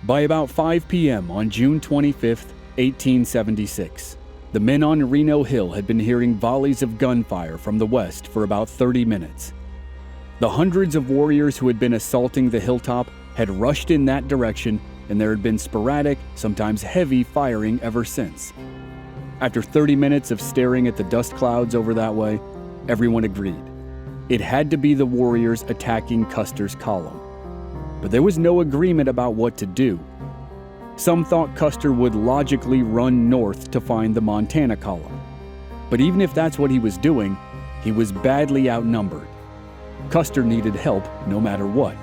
By about 5 p.m. on June 25, 1876, the men on Reno Hill had been hearing volleys of gunfire from the west for about 30 minutes. The hundreds of warriors who had been assaulting the hilltop had rushed in that direction, and there had been sporadic, sometimes heavy firing ever since. After 30 minutes of staring at the dust clouds over that way, everyone agreed. It had to be the warriors attacking Custer's column. But there was no agreement about what to do. Some thought Custer would logically run north to find the Montana column. But even if that's what he was doing, he was badly outnumbered. Custer needed help no matter what.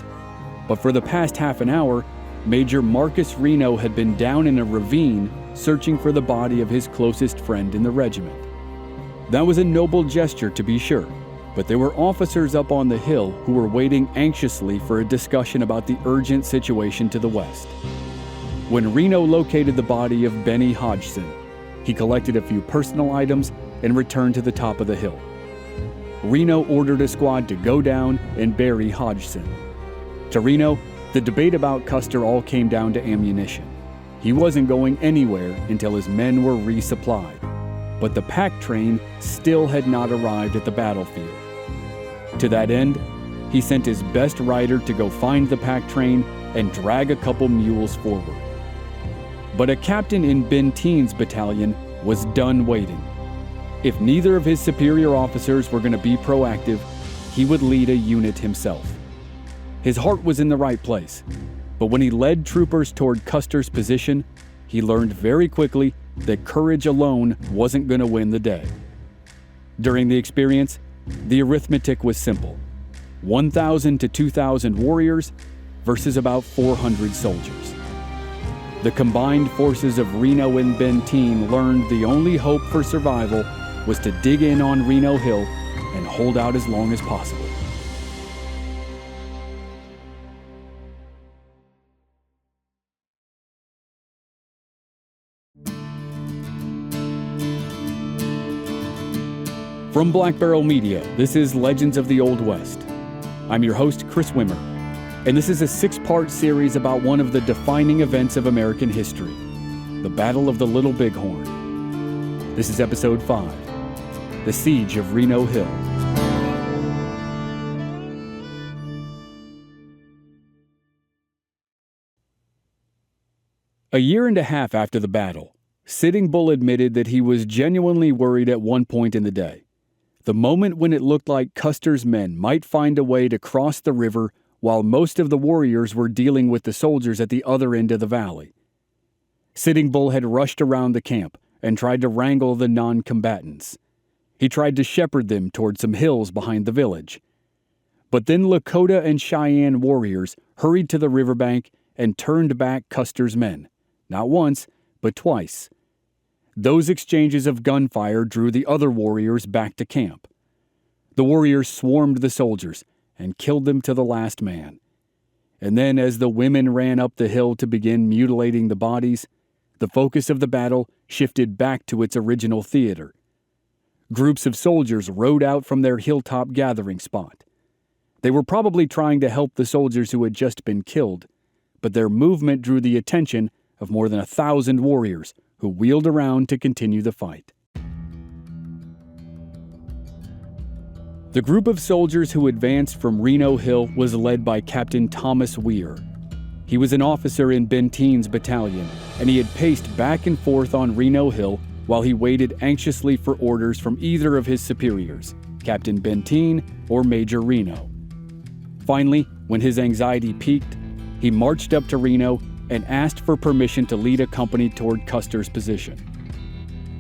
But for the past half an hour, Major Marcus Reno had been down in a ravine searching for the body of his closest friend in the regiment. That was a noble gesture, to be sure, but there were officers up on the hill who were waiting anxiously for a discussion about the urgent situation to the west. When Reno located the body of Benny Hodgson, he collected a few personal items and returned to the top of the hill. Reno ordered a squad to go down and bury Hodgson. To Reno, the debate about Custer all came down to ammunition. He wasn't going anywhere until his men were resupplied. But the pack train still had not arrived at the battlefield. To that end, he sent his best rider to go find the pack train and drag a couple mules forward. But a captain in Benteen's battalion was done waiting. If neither of his superior officers were going to be proactive, he would lead a unit himself. His heart was in the right place, but when he led troopers toward Custer's position, he learned very quickly that courage alone wasn't going to win the day. During the experience, the arithmetic was simple: 1,000 to 2,000 warriors versus about 400 soldiers. The combined forces of Reno and Benteen learned the only hope for survival was to dig in on Reno Hill and hold out as long as possible. From Black Barrel Media, this is Legends of the Old West. I'm your host, Chris Wimmer, and this is a 6-part series about one of the defining events of American history, the Battle of the Little Bighorn. This is Episode 5, The Siege of Reno Hill. A year and a half after the battle, Sitting Bull admitted that he was genuinely worried at one point in the day. The moment when it looked like Custer's men might find a way to cross the river while most of the warriors were dealing with the soldiers at the other end of the valley. Sitting Bull had rushed around the camp and tried to wrangle the non-combatants. He tried to shepherd them toward some hills behind the village. But then Lakota and Cheyenne warriors hurried to the riverbank and turned back Custer's men, not once, but twice. Those exchanges of gunfire drew the other warriors back to camp. The warriors swarmed the soldiers and killed them to the last man. And then, as the women ran up the hill to begin mutilating the bodies, the focus of the battle shifted back to its original theater. Groups of soldiers rode out from their hilltop gathering spot. They were probably trying to help the soldiers who had just been killed, but their movement drew the attention of more than 1,000 warriors who wheeled around to continue the fight. The group of soldiers who advanced from Reno Hill was led by Captain Thomas Weir. He was an officer in Benteen's battalion, and he had paced back and forth on Reno Hill while he waited anxiously for orders from either of his superiors, Captain Benteen or Major Reno. Finally, when his anxiety peaked, he marched up to Reno and asked for permission to lead a company toward Custer's position.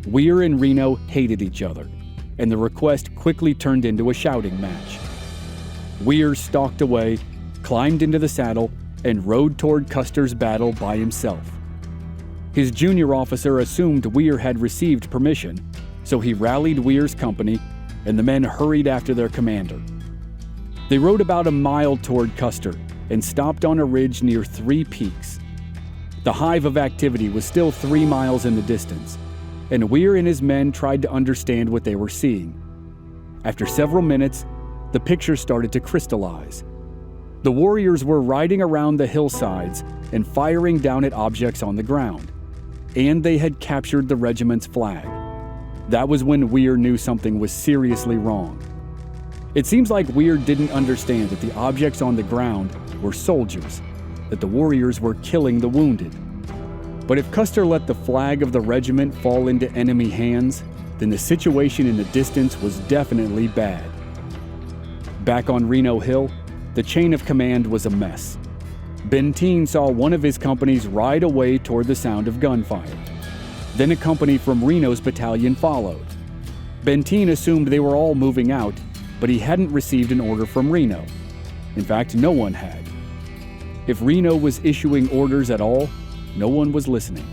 Weir and Reno hated each other, and the request quickly turned into a shouting match. Weir stalked away, climbed into the saddle, and rode toward Custer's battle by himself. His junior officer assumed Weir had received permission, so he rallied Weir's company, and the men hurried after their commander. They rode about a mile toward Custer and stopped on a ridge near 3 peaks. The hive of activity was still 3 miles in the distance, and Weir and his men tried to understand what they were seeing. After several minutes, the picture started to crystallize. The warriors were riding around the hillsides and firing down at objects on the ground. And they had captured the regiment's flag. That was when Weir knew something was seriously wrong. It seems like Weir didn't understand that the objects on the ground were soldiers, that the warriors were killing the wounded. But if Custer let the flag of the regiment fall into enemy hands, then the situation in the distance was definitely bad. Back on Reno Hill, the chain of command was a mess. Benteen saw one of his companies ride away toward the sound of gunfire. Then a company from Reno's battalion followed. Benteen assumed they were all moving out, but he hadn't received an order from Reno. In fact, no one had. If Reno was issuing orders at all, no one was listening.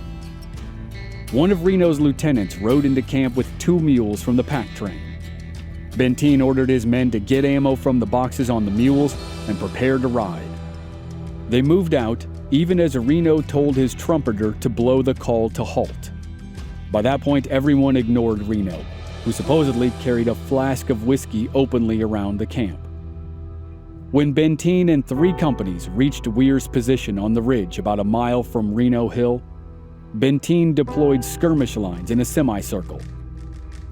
One of Reno's lieutenants rode into camp with 2 mules from the pack train. Benteen ordered his men to get ammo from the boxes on the mules and prepare to ride. They moved out, even as Reno told his trumpeter to blow the call to halt. By that point, everyone ignored Reno, who supposedly carried a flask of whiskey openly around the camp. When Benteen and 3 companies reached Weir's position on the ridge about a mile from Reno Hill, Benteen deployed skirmish lines in a semicircle.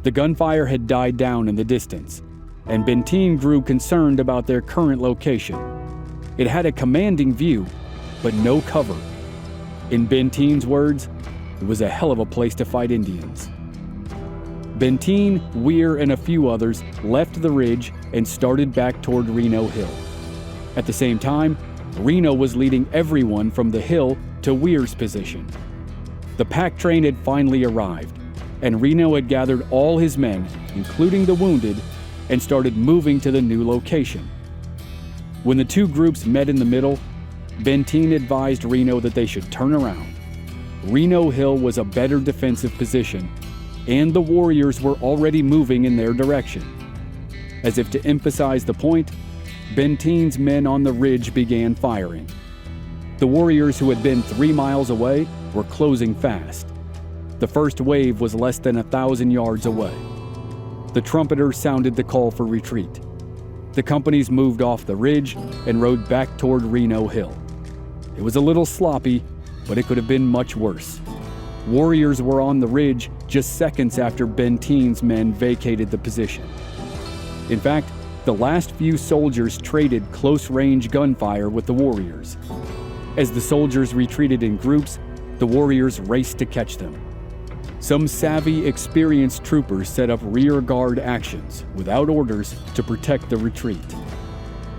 The gunfire had died down in the distance, and Benteen grew concerned about their current location. It had a commanding view, but no cover. In Benteen's words, it was a hell of a place to fight Indians. Benteen, Weir, and a few others left the ridge and started back toward Reno Hill. At the same time, Reno was leading everyone from the hill to Weir's position. The pack train had finally arrived, and Reno had gathered all his men, including the wounded, and started moving to the new location. When the 2 groups met in the middle, Benteen advised Reno that they should turn around. Reno Hill was a better defensive position, and the warriors were already moving in their direction. As if to emphasize the point, Benteen's men on the ridge began firing. The warriors who had been 3 miles away were closing fast. The first wave was less than 1,000 yards away. The trumpeter sounded the call for retreat. The companies moved off the ridge and rode back toward Reno Hill. It was a little sloppy, but it could have been much worse. Warriors were on the ridge just seconds after Benteen's men vacated the position. In fact, the last few soldiers traded close-range gunfire with the warriors. As the soldiers retreated in groups, the warriors raced to catch them. Some savvy, experienced troopers set up rear guard actions without orders to protect the retreat.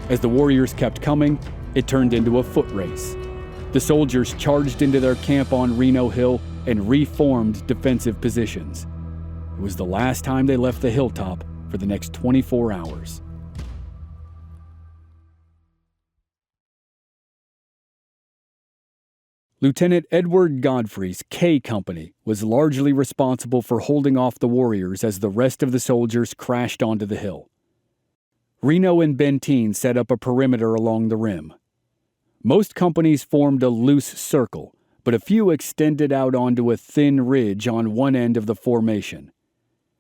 As the warriors kept coming, it turned into a foot race. The soldiers charged into their camp on Reno Hill and reformed defensive positions. It was the last time they left the hilltop for the next 24 hours. Lieutenant Edward Godfrey's K Company was largely responsible for holding off the warriors as the rest of the soldiers crashed onto the hill. Reno and Benteen set up a perimeter along the rim. Most companies formed a loose circle, but a few extended out onto a thin ridge on one end of the formation.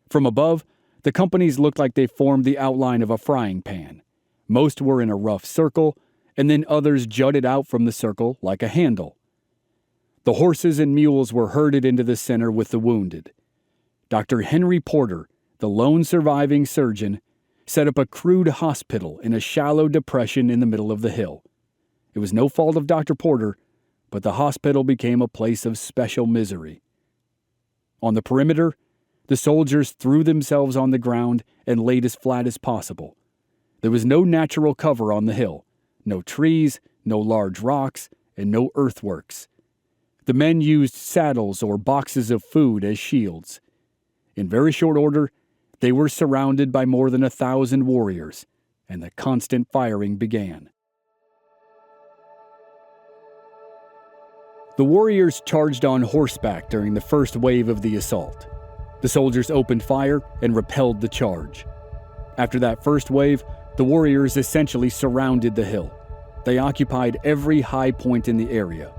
From above, the companies looked like they formed the outline of a frying pan. Most were in a rough circle, and then others jutted out from the circle like a handle. The horses and mules were herded into the center with the wounded. Dr. Henry Porter, the lone surviving surgeon, set up a crude hospital in a shallow depression in the middle of the hill. It was no fault of Dr. Porter, but the hospital became a place of special misery. On the perimeter, the soldiers threw themselves on the ground and laid as flat as possible. There was no natural cover on the hill, no trees, no large rocks, and no earthworks. The men used saddles or boxes of food as shields. In very short order, they were surrounded by more than 1,000 warriors, and the constant firing began. The warriors charged on horseback during the first wave of the assault. The soldiers opened fire and repelled the charge. After that first wave, the warriors essentially surrounded the hill. They occupied every high point in the area.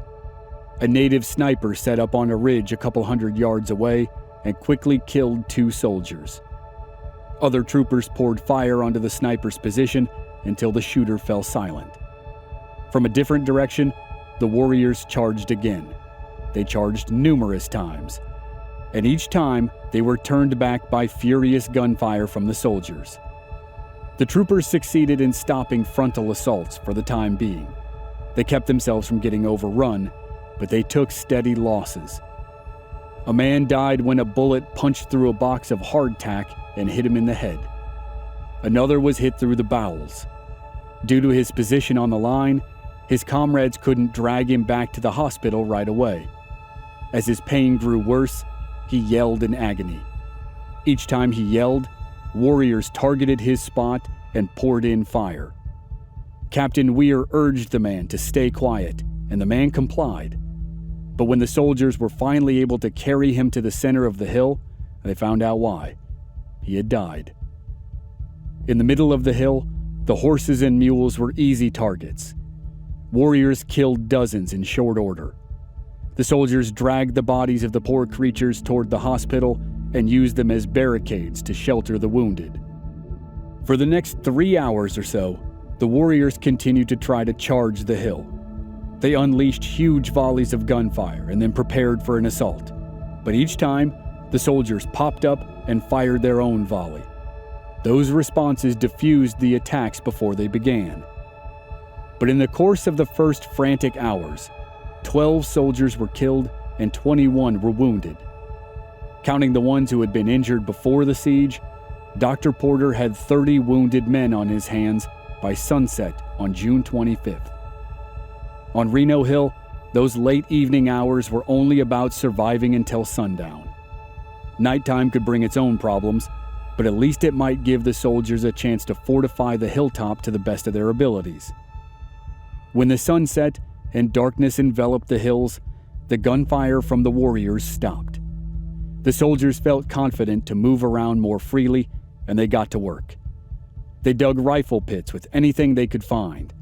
A native sniper set up on a ridge a couple hundred yards away and quickly killed 2 soldiers. Other troopers poured fire onto the sniper's position until the shooter fell silent. From a different direction, the warriors charged again. They charged numerous times, and each time they were turned back by furious gunfire from the soldiers. The troopers succeeded in stopping frontal assaults for the time being. They kept themselves from getting overrun, but they took steady losses. A man died when a bullet punched through a box of hardtack and hit him in the head. Another was hit through the bowels. Due to his position on the line, his comrades couldn't drag him back to the hospital right away. As his pain grew worse, he yelled in agony. Each time he yelled, warriors targeted his spot and poured in fire. Captain Weir urged the man to stay quiet, and the man complied. But when the soldiers were finally able to carry him to the center of the hill, they found out why. He had died. In the middle of the hill, the horses and mules were easy targets. Warriors killed dozens in short order. The soldiers dragged the bodies of the poor creatures toward the hospital and used them as barricades to shelter the wounded. For the next 3 hours or so, the warriors continued to try to charge the hill. They unleashed huge volleys of gunfire and then prepared for an assault. But each time, the soldiers popped up and fired their own volley. Those responses diffused the attacks before they began. But in the course of the first frantic hours, 12 soldiers were killed and 21 were wounded. Counting the ones who had been injured before the siege, Dr. Porter had 30 wounded men on his hands by sunset on June 25th. On Reno Hill, those late evening hours were only about surviving until sundown. Nighttime could bring its own problems, but at least it might give the soldiers a chance to fortify the hilltop to the best of their abilities. When the sun set and darkness enveloped the hills, the gunfire from the warriors stopped. The soldiers felt confident to move around more freely, and they got to work. They dug rifle pits with anything they could find: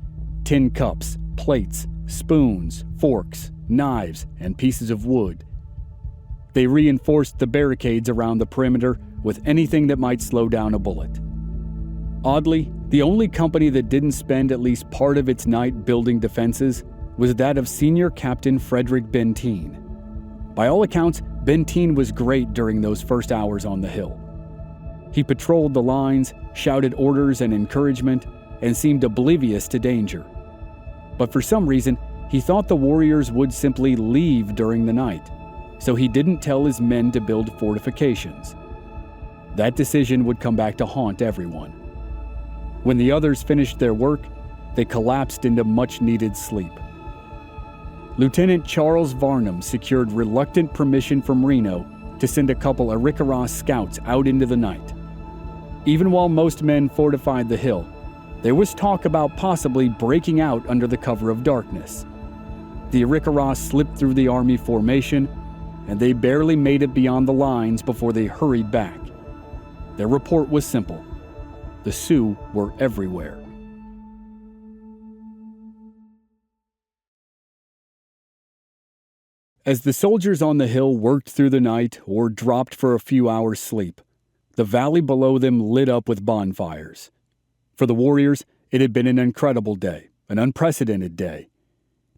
tin cups, plates, spoons, forks, knives, and pieces of wood. They reinforced the barricades around the perimeter with anything that might slow down a bullet. Oddly, the only company that didn't spend at least part of its night building defenses was that of Senior Captain Frederick Benteen. By all accounts, Benteen was great during those first hours on the hill. He patrolled the lines, shouted orders and encouragement, and seemed oblivious to danger. But for some reason, he thought the warriors would simply leave during the night, so he didn't tell his men to build fortifications. That decision would come back to haunt everyone. When the others finished their work, they collapsed into much-needed sleep. Lieutenant Charles Varnum secured reluctant permission from Reno to send a couple Arikaras scouts out into the night. Even while most men fortified the hill, there was talk about possibly breaking out under the cover of darkness. The Arikaras slipped through the army formation, and they barely made it beyond the lines before they hurried back. Their report was simple: the Sioux were everywhere. As the soldiers on the hill worked through the night or dropped for a few hours' sleep, the valley below them lit up with bonfires. For the warriors, it had been an incredible day, an unprecedented day.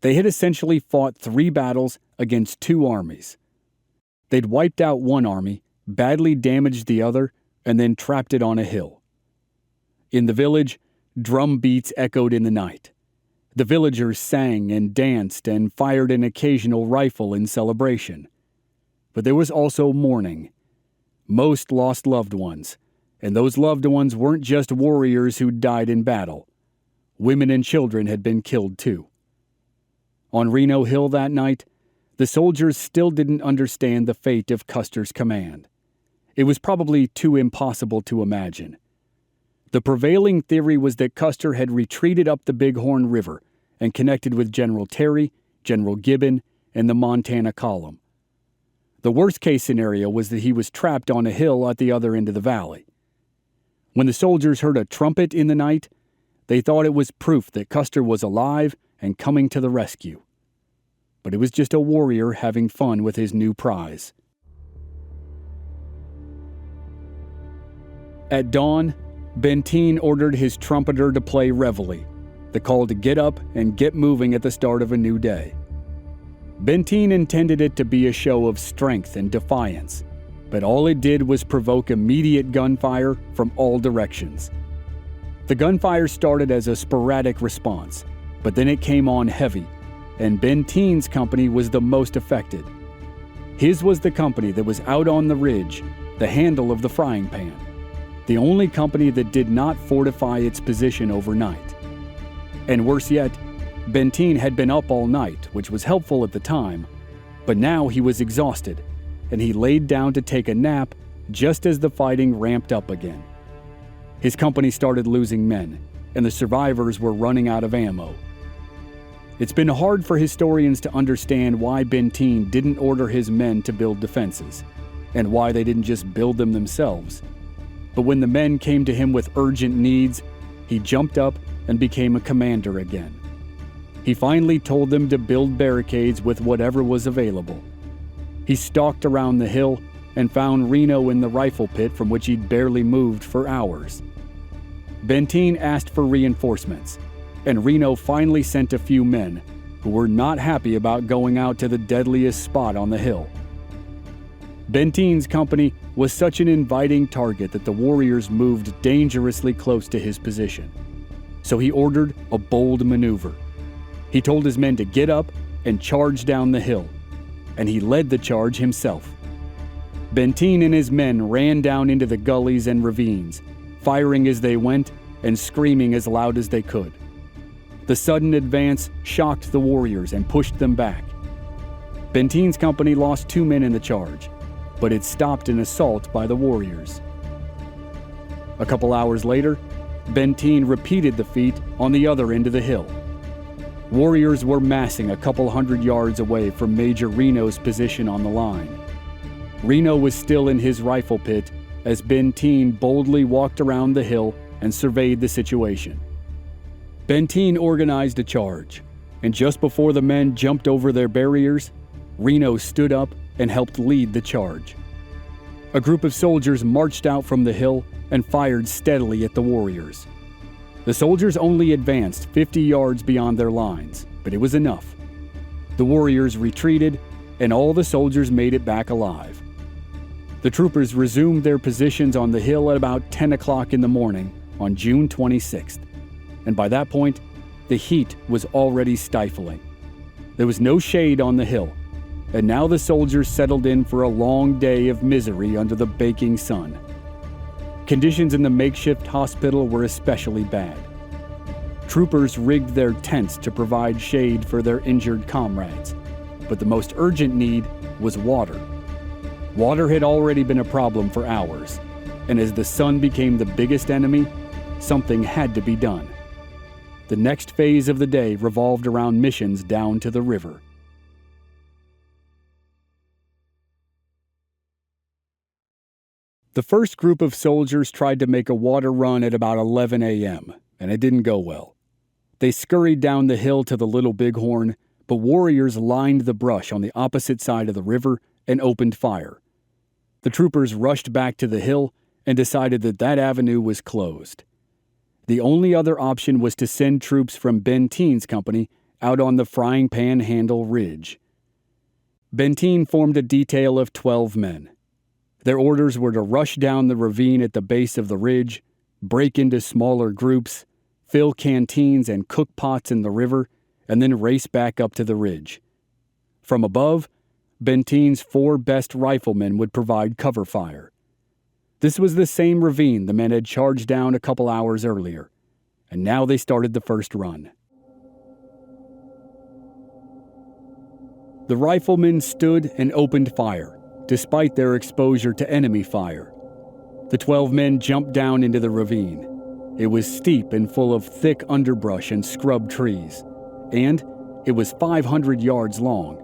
They had essentially fought 3 battles against 2 armies. They'd wiped out one army, badly damaged the other, and then trapped it on a hill. In the village, drum beats echoed in the night. The villagers sang and danced and fired an occasional rifle in celebration. But there was also mourning. Most lost loved ones, and those loved ones weren't just warriors who died in battle. Women and children had been killed too. On Reno Hill that night, the soldiers still didn't understand the fate of Custer's command. It was probably too impossible to imagine. The prevailing theory was that Custer had retreated up the Bighorn River and connected with General Terry, General Gibbon, and the Montana Column. The worst-case scenario was that he was trapped on a hill at the other end of the valley. When the soldiers heard a trumpet in the night, they thought it was proof that Custer was alive and coming to the rescue. But it was just a warrior having fun with his new prize. At dawn, Benteen ordered his trumpeter to play reveille. the call to get up and get moving at the start of a new day. Benteen intended it to be a show of strength and defiance, but all it did was provoke immediate gunfire from all directions. The gunfire started as a sporadic response, but then it came on heavy, and Benteen's company was the most affected. His was the company that was out on the ridge, the handle of the frying pan, the only company that did not fortify its position overnight. And worse yet, Benteen had been up all night, which was helpful at the time, but now he was exhausted, and he laid down to take a nap just as the fighting ramped up again. His company started losing men, and the survivors were running out of ammo. It's been hard for historians to understand why Benteen didn't order his men to build defenses, and why they didn't just build them themselves. But when the men came to him with urgent needs, he jumped up and became a commander again. He finally told them to build barricades with whatever was available. He stalked around the hill and found Reno in the rifle pit from which he'd barely moved for hours. Benteen asked for reinforcements, and Reno finally sent a few men who were not happy about going out to the deadliest spot on the hill. Benteen's company was such an inviting target that the warriors moved dangerously close to his position. So he ordered a bold maneuver. He told his men to get up and charge down the hill, and he led the charge himself. Benteen and his men ran down into the gullies and ravines, firing as they went and screaming as loud as they could. The sudden advance shocked the warriors and pushed them back. Benteen's company lost 2 men in the charge, but it stopped an assault by the warriors. A couple hours later, Benteen repeated the feat on the other end of the hill. Warriors were massing a couple hundred yards away from Major Reno's position on the line. Reno was still in his rifle pit as Benteen boldly walked around the hill and surveyed the situation. Benteen organized a charge, and just before the men jumped over their barriers, Reno stood up and helped lead the charge. A group of soldiers marched out from the hill and fired steadily at the warriors. The soldiers only advanced 50 yards beyond their lines, but it was enough. The warriors retreated, and all the soldiers made it back alive. The troopers resumed their positions on the hill at about 10 o'clock in the morning on June 26th, and by that point, the heat was already stifling. There was no shade on the hill, and now the soldiers settled in for a long day of misery under the baking sun. Conditions in the makeshift hospital were especially bad. Troopers rigged their tents to provide shade for their injured comrades, but the most urgent need was water. Water had already been a problem for hours, and as the sun became the biggest enemy, something had to be done. The next phase of the day revolved around missions down to the river. The first group of soldiers tried to make a water run at about 11 a.m., and it didn't go well. They scurried down the hill to the Little Bighorn, but warriors lined the brush on the opposite side of the river and opened fire. The troopers rushed back to the hill and decided that that avenue was closed. The only other option was to send troops from Benteen's company out on the Frying Pan Handle Ridge. Benteen formed a detail of 12 men. Their orders were to rush down the ravine at the base of the ridge, break into smaller groups, fill canteens and cook pots in the river, and then race back up to the ridge. From above, Benteen's 4 best riflemen would provide cover fire. This was the same ravine the men had charged down a couple hours earlier, and now they started the first run. The riflemen stood and opened fire, despite their exposure to enemy fire. The 12 men jumped down into the ravine. It was steep and full of thick underbrush and scrub trees, and it was 500 yards long.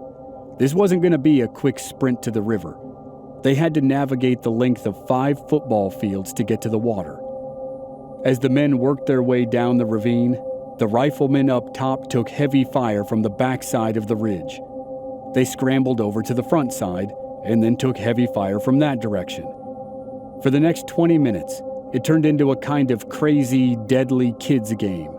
This wasn't going to be a quick sprint to the river. They had to navigate the length of 5 football fields to get to the water. As the men worked their way down the ravine, the riflemen up top took heavy fire from the backside of the ridge. They scrambled over to the front side and then took heavy fire from that direction. For the next 20 minutes, it turned into a kind of crazy, deadly kids game.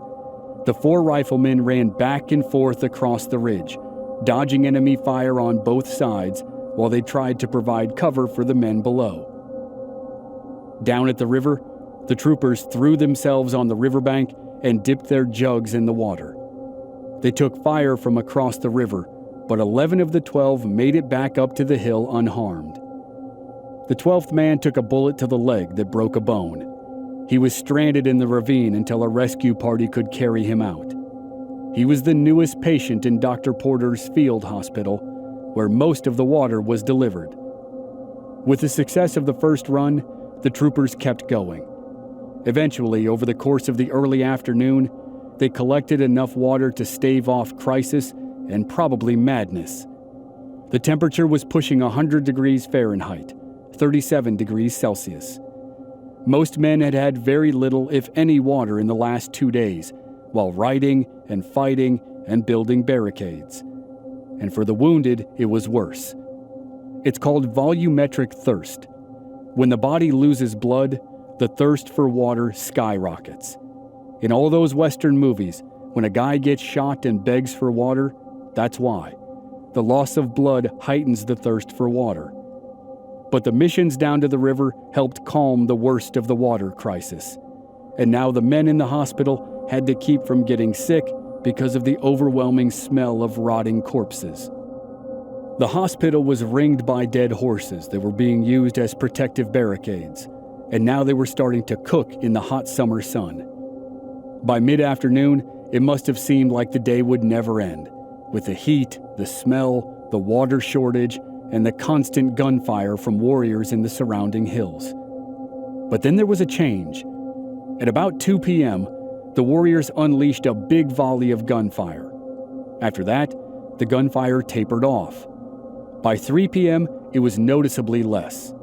The 4 riflemen ran back and forth across the ridge, dodging enemy fire on both sides while they tried to provide cover for the men below. Down at the river, the troopers threw themselves on the riverbank and dipped their jugs in the water. They took fire from across the river, but 11 of the 12 made it back up to the hill unharmed. The 12th man took a bullet to the leg that broke a bone. He was stranded in the ravine until a rescue party could carry him out. He was the newest patient in Dr. Porter's field hospital, where most of the water was delivered. With the success of the first run, the troopers kept going. Eventually, over the course of the early afternoon, they collected enough water to stave off crisis and probably madness. The temperature was pushing 100 degrees Fahrenheit, 37 degrees Celsius. Most men had had very little, if any, water in the last 2 days, while riding and fighting and building barricades. And for the wounded, it was worse. It's called volumetric thirst. When the body loses blood, the thirst for water skyrockets. In all those Western movies, when a guy gets shot and begs for water, that's why. The loss of blood heightens the thirst for water. But the missions down to the river helped calm the worst of the water crisis. And now the men in the hospital had to keep from getting sick because of the overwhelming smell of rotting corpses. The hospital was ringed by dead horses that were being used as protective barricades, and now they were starting to cook in the hot summer sun. By mid-afternoon, it must have seemed like the day would never end, with the heat, the smell, the water shortage, and the constant gunfire from warriors in the surrounding hills. But then there was a change. At about 2 p.m., the warriors unleashed a big volley of gunfire. After that, the gunfire tapered off. By 3 p.m., it was noticeably less.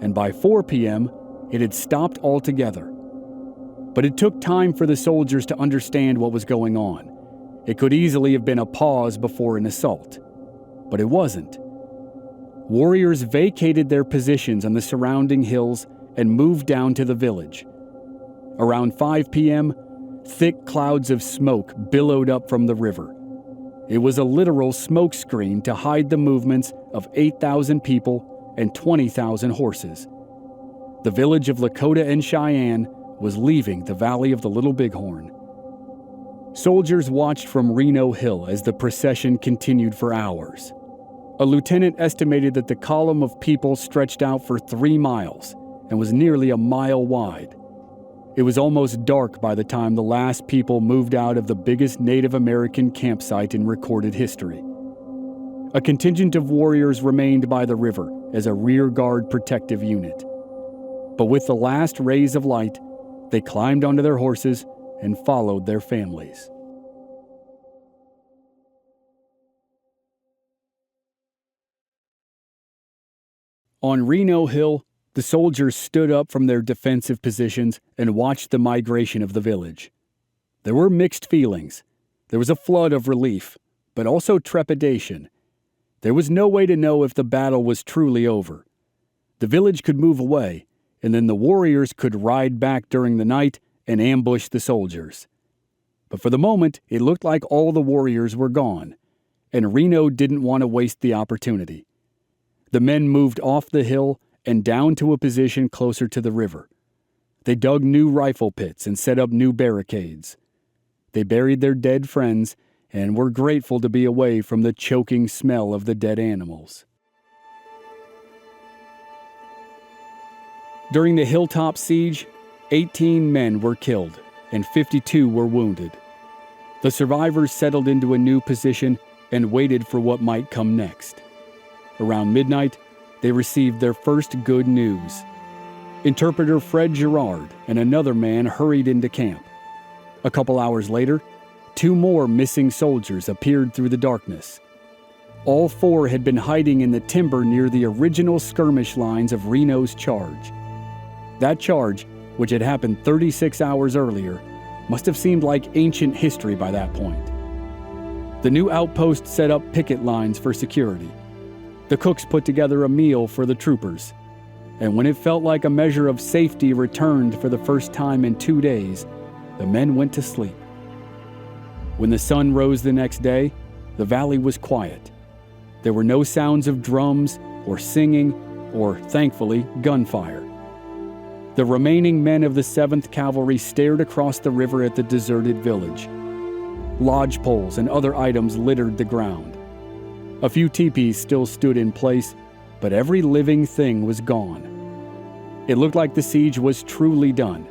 And by 4 p.m., it had stopped altogether. But it took time for the soldiers to understand what was going on. It could easily have been a pause before an assault. But it wasn't. Warriors vacated their positions on the surrounding hills and moved down to the village. Around 5 p.m., thick clouds of smoke billowed up from the river. It was a literal smoke screen to hide the movements of 8,000 people and 20,000 horses. The village of Lakota and Cheyenne was leaving the valley of the Little Bighorn. Soldiers watched from Reno Hill as the procession continued for hours. A lieutenant estimated that the column of people stretched out for 3 miles and was nearly a mile wide. It was almost dark by the time the last people moved out of the biggest Native American campsite in recorded history. A contingent of warriors remained by the river as a rear guard protective unit. But with the last rays of light, they climbed onto their horses and followed their families. On Reno Hill, the soldiers stood up from their defensive positions and watched the migration of the village. There were mixed feelings. There was a flood of relief, but also trepidation. There was no way to know if the battle was truly over. The village could move away, and then the warriors could ride back during the night and ambush the soldiers. But for the moment, it looked like all the warriors were gone, and Reno didn't want to waste the opportunity. The men moved off the hill and down to a position closer to the river. They dug new rifle pits and set up new barricades. They buried their dead friends and were grateful to be away from the choking smell of the dead animals. During the hilltop siege, 18 men were killed and 52 were wounded. The survivors settled into a new position and waited for what might come next. Around midnight, they received their first good news. Interpreter Fred Girard and another man hurried into camp. A couple hours later, 2 more missing soldiers appeared through the darkness. All 4 had been hiding in the timber near the original skirmish lines of Reno's charge. That charge, which had happened 36 hours earlier, must have seemed like ancient history by that point. The new outpost set up picket lines for security. The cooks put together a meal for the troopers, and when it felt like a measure of safety returned for the first time in 2 days, the men went to sleep. When the sun rose the next day, the valley was quiet. There were no sounds of drums or singing or, thankfully, gunfire. The remaining men of the 7th Cavalry stared across the river at the deserted village. Lodge poles and other items littered the ground. A few teepees still stood in place, but every living thing was gone. It looked like the siege was truly done.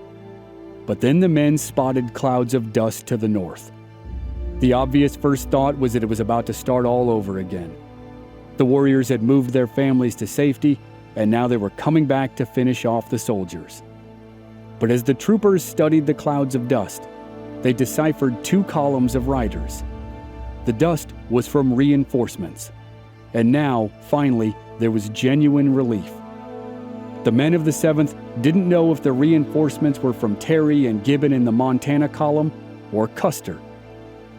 But then the men spotted clouds of dust to the north. The obvious first thought was that it was about to start all over again. The warriors had moved their families to safety, and now they were coming back to finish off the soldiers. But as the troopers studied the clouds of dust, they deciphered 2 columns of riders. The dust was from reinforcements, and now, finally, there was genuine relief. The men of the 7th didn't know if the reinforcements were from Terry and Gibbon in the Montana column or Custer,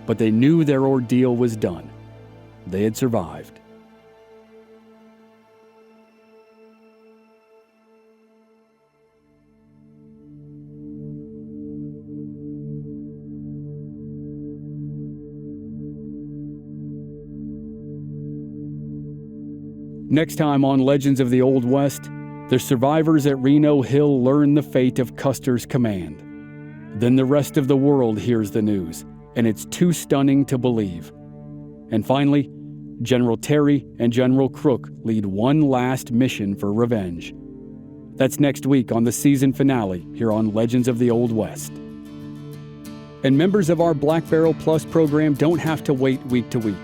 but they knew their ordeal was done. They had survived. Next time on Legends of the Old West, the survivors at Reno Hill learn the fate of Custer's command. Then the rest of the world hears the news, and it's too stunning to believe. And finally, General Terry and General Crook lead one last mission for revenge. That's next week on the season finale here on Legends of the Old West. And members of our Black Barrel Plus program don't have to wait week to week.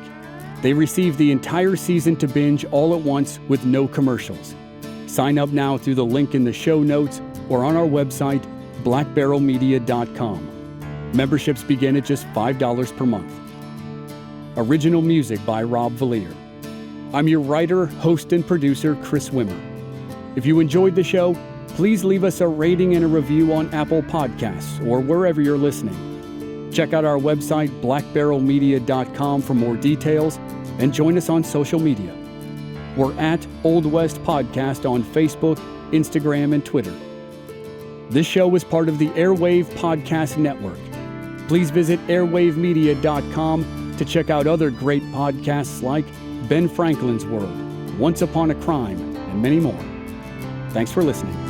They receive the entire season to binge all at once with no commercials. Sign up now through the link in the show notes or on our website, blackbarrelmedia.com. Memberships begin at just $5 per month. Original music by Rob Valier. I'm your writer, host, and producer, Chris Wimmer. If you enjoyed the show, please leave us a rating and a review on Apple Podcasts or wherever you're listening. Check out our website, blackbarrelmedia.com, for more details, and join us on social media. We're at Old West Podcast on Facebook, Instagram, and Twitter. This show is part of the Airwave Podcast Network. Please visit airwavemedia.com to check out other great podcasts like Ben Franklin's World, Once Upon a Crime, and many more. Thanks for listening.